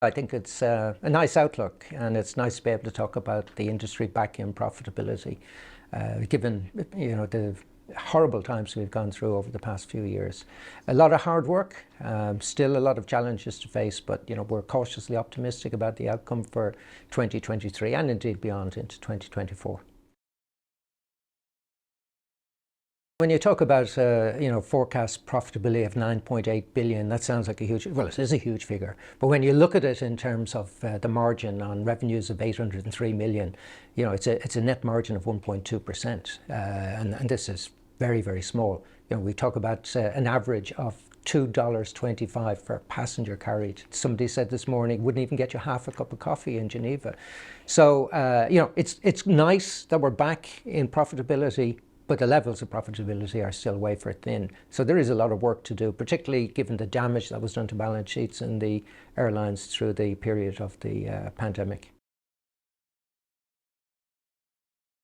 I think it's a nice outlook, and it's nice to be able to talk about the industry back in profitability, given the horrible times we've gone through over the past few years. A lot of hard work, still a lot of challenges to face, but we're cautiously optimistic about the outcome for 2023 and indeed beyond into 2024. When you talk about forecast profitability of 9.8 billion, that sounds like a huge, well, it is a huge figure. But when you look at it in terms of the margin on revenues of 803 million, it's a net margin of 1.2%, and this is very, very small. We talk about an average of $2.25 per passenger carried. Somebody said this morning wouldn't even get you half a cup of coffee in Geneva. So it's nice that we're back in profitability, but the levels of profitability are still wafer thin. So there is a lot of work to do, particularly given the damage that was done to balance sheets in the airlines through the period of the pandemic.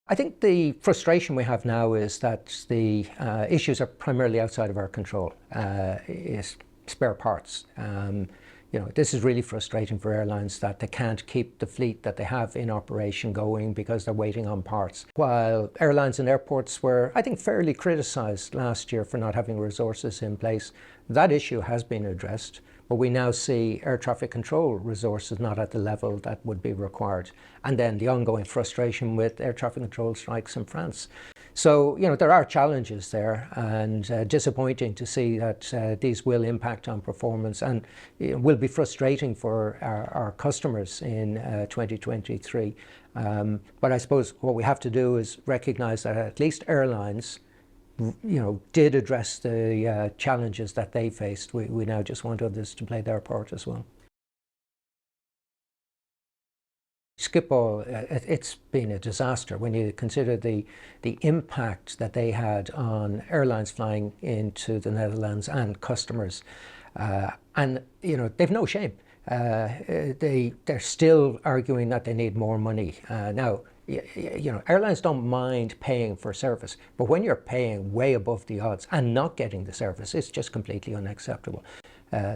I think the frustration we have now is that the issues are primarily outside of our control. Is spare parts. This is really frustrating for airlines that they can't keep the fleet that they have in operation going because they're waiting on parts. While airlines and airports were, I think, fairly criticised last year for not having resources in place, that issue has been addressed, but we now see air traffic control resources not at the level that would be required. And then the ongoing frustration with air traffic control strikes in France. So, there are challenges there, and disappointing to see that these will impact on performance and will be frustrating for our customers in 2023. But I suppose what we have to do is recognise that at least airlines did address the challenges that they faced. We now just want others to play their part as well. Schiphol, it's been a disaster when you consider the impact that they had on airlines flying into the Netherlands and customers. And they've no shame. They're still arguing that they need more money. Now, airlines don't mind paying for service, but when you're paying way above the odds and not getting the service, it's just completely unacceptable.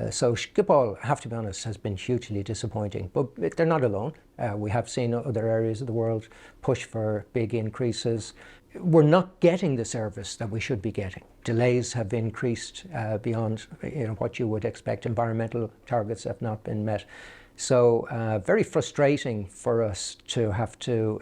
So Schiphol, I have to be honest, has been hugely disappointing, but they're not alone. We have seen other areas of the world push for big increases. We're not getting the service that we should be getting. Delays have increased beyond what you would expect. Environmental targets have not been met. So very frustrating for us to have to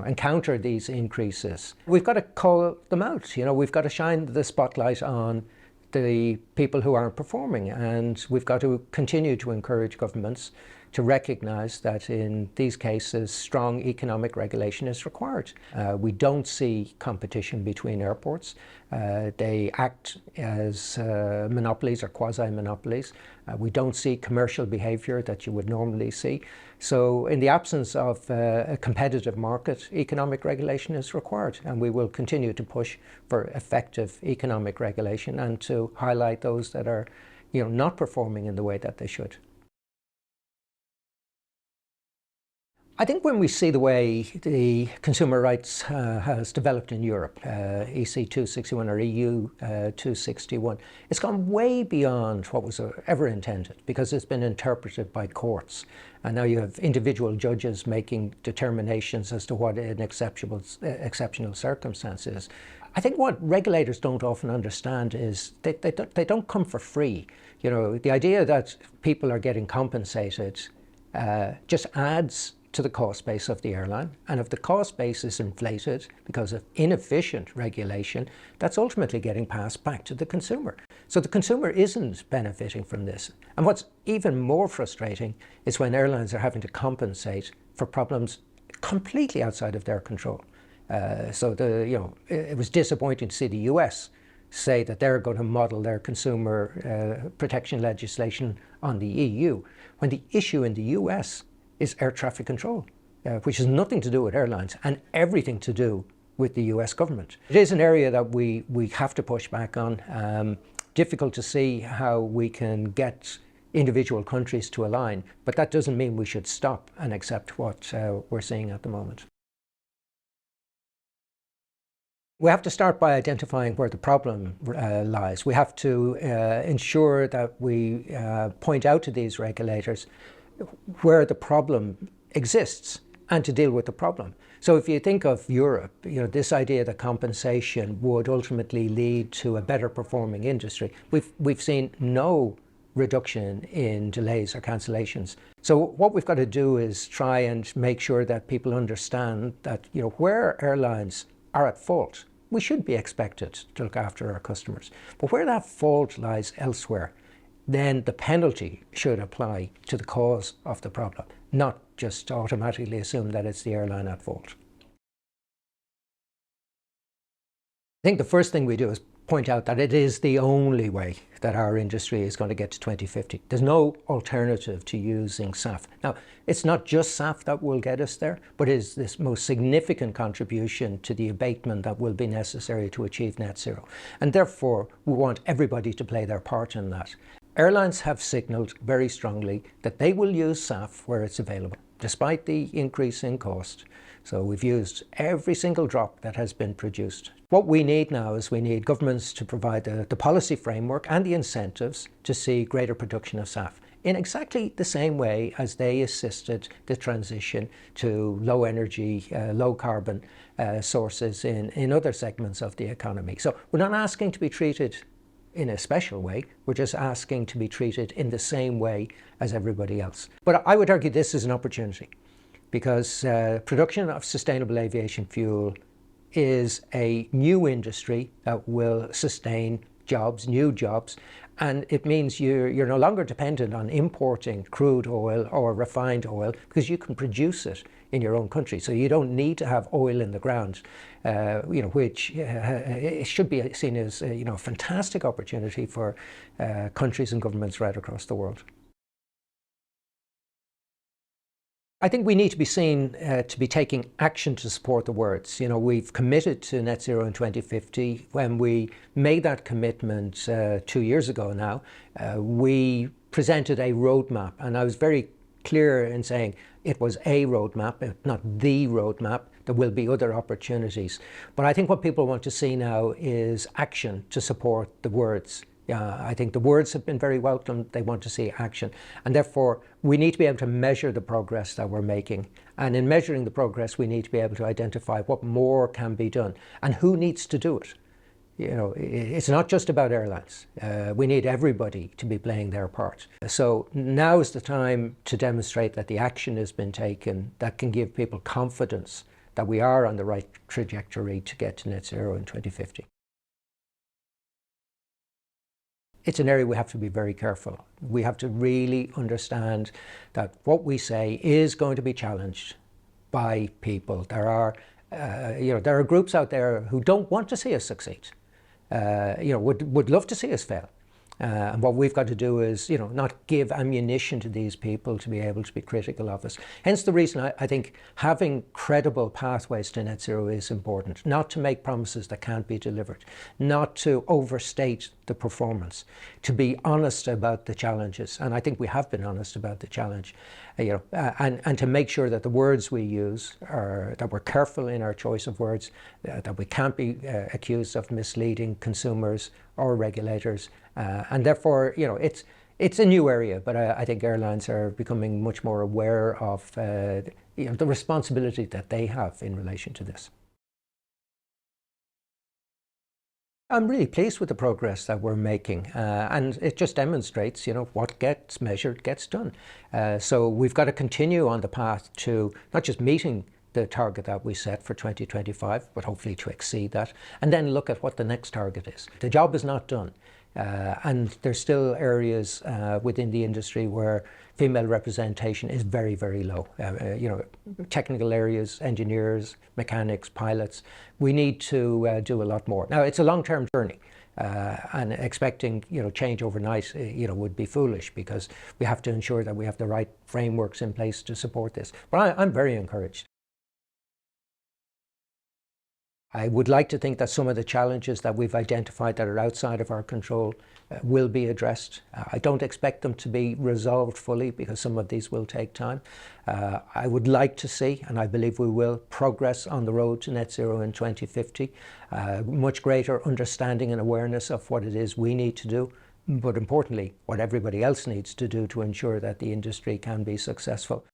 encounter these increases. We've got to call them out. We've got to shine the spotlight on the people who aren't performing, and we've got to continue to encourage governments to recognise that in these cases strong economic regulation is required. We don't see competition between airports. They act as monopolies or quasi-monopolies. We don't see commercial behaviour that you would normally see. So in the absence of a competitive market, economic regulation is required, and we will continue to push for effective economic regulation and to highlight those that are not performing in the way that they should. I think when we see the way the consumer rights has developed in Europe, EC 261 or EU 261, it's gone way beyond what was ever intended because it's been interpreted by courts. And now you have individual judges making determinations as to what an exceptional circumstance is. I think what regulators don't often understand is they don't come for free. The idea that people are getting compensated just adds to the cost base of the airline, and if the cost base is inflated because of inefficient regulation, that's ultimately getting passed back to the consumer. So the consumer isn't benefiting from this. And what's even more frustrating is when airlines are having to compensate for problems completely outside of their control. It was disappointing to see the US say that they're going to model their consumer protection legislation on the EU, when the issue in the US is air traffic control, which has nothing to do with airlines and everything to do with the US government. It is an area that we have to push back on. Difficult to see how we can get individual countries to align, but that doesn't mean we should stop and accept what we're seeing at the moment. We have to start by identifying where the problem lies. We have to ensure that we point out to these regulators where the problem exists and to deal with the problem. So if you think of Europe, this idea that compensation would ultimately lead to a better performing industry, we've seen no reduction in delays or cancellations. So what we've got to do is try and make sure that people understand that where airlines are at fault, we should be expected to look after our customers. But where that fault lies elsewhere, then the penalty should apply to the cause of the problem, not just automatically assume that it's the airline at fault. I think the first thing we do is point out that it is the only way that our industry is going to get to 2050. There's no alternative to using SAF. Now, it's not just SAF that will get us there, but it is this most significant contribution to the abatement that will be necessary to achieve net zero. And therefore, we want everybody to play their part in that. Airlines have signalled very strongly that they will use SAF where it's available, despite the increase in cost. So we've used every single drop that has been produced. What we need now is we need governments to provide the policy framework and the incentives to see greater production of SAF in exactly the same way as they assisted the transition to low energy, low carbon sources in other segments of the economy. So we're not asking to be treated in a special way, we're just asking to be treated in the same way as everybody else. But I would argue this is an opportunity, because production of sustainable aviation fuel is a new industry that will sustain jobs, new jobs, and it means you're no longer dependent on importing crude oil or refined oil, because you can produce it in your own country. So you don't need to have oil in the ground, which it should be seen as a fantastic opportunity for countries and governments right across the world. I think we need to be seen to be taking action to support the words. We've committed to net zero in 2050. When we made that commitment 2 years ago now, we presented a roadmap, and I was very clear in saying it was a roadmap, not the roadmap. There will be other opportunities. But I think what people want to see now is action to support the words. I think the words have been very welcome. They want to see action. And therefore, we need to be able to measure the progress that we're making. And in measuring the progress, we need to be able to identify what more can be done and who needs to do it. It's not just about airlines. We need everybody to be playing their part. So now is the time to demonstrate that the action has been taken that can give people confidence that we are on the right trajectory to get to net zero in 2050. It's an area we have to be very careful. We have to really understand that what we say is going to be challenged by people. There are groups out there who don't want to see us succeed. Would love to see us fail. And what we've got to do is, not give ammunition to these people to be able to be critical of us. Hence the reason I think having credible pathways to net zero is important. Not to make promises that can't be delivered. Not to overstate the performance. To be honest about the challenges. And I think we have been honest about the challenge. And to make sure that the words we use that we're careful in our choice of words, that we can't be accused of misleading consumers or regulators. And therefore, it's a new area, but I think airlines are becoming much more aware of the responsibility that they have in relation to this. I'm really pleased with the progress that we're making, and it just demonstrates, what gets measured gets done. So we've got to continue on the path to not just meeting the target that we set for 2025, but hopefully to exceed that, and then look at what the next target is. The job is not done. And there's still areas within the industry where female representation is very, very low. Technical areas, engineers, mechanics, pilots. We need to do a lot more. Now, it's a long-term journey, and expecting change overnight would be foolish, because we have to ensure that we have the right frameworks in place to support this. But I'm very encouraged. I would like to think that some of the challenges that we've identified that are outside of our control will be addressed. I don't expect them to be resolved fully, because some of these will take time. I would like to see, and I believe we will, progress on the road to net zero in 2050, much greater understanding and awareness of what it is we need to do but importantly, what everybody else needs to do to ensure that the industry can be successful.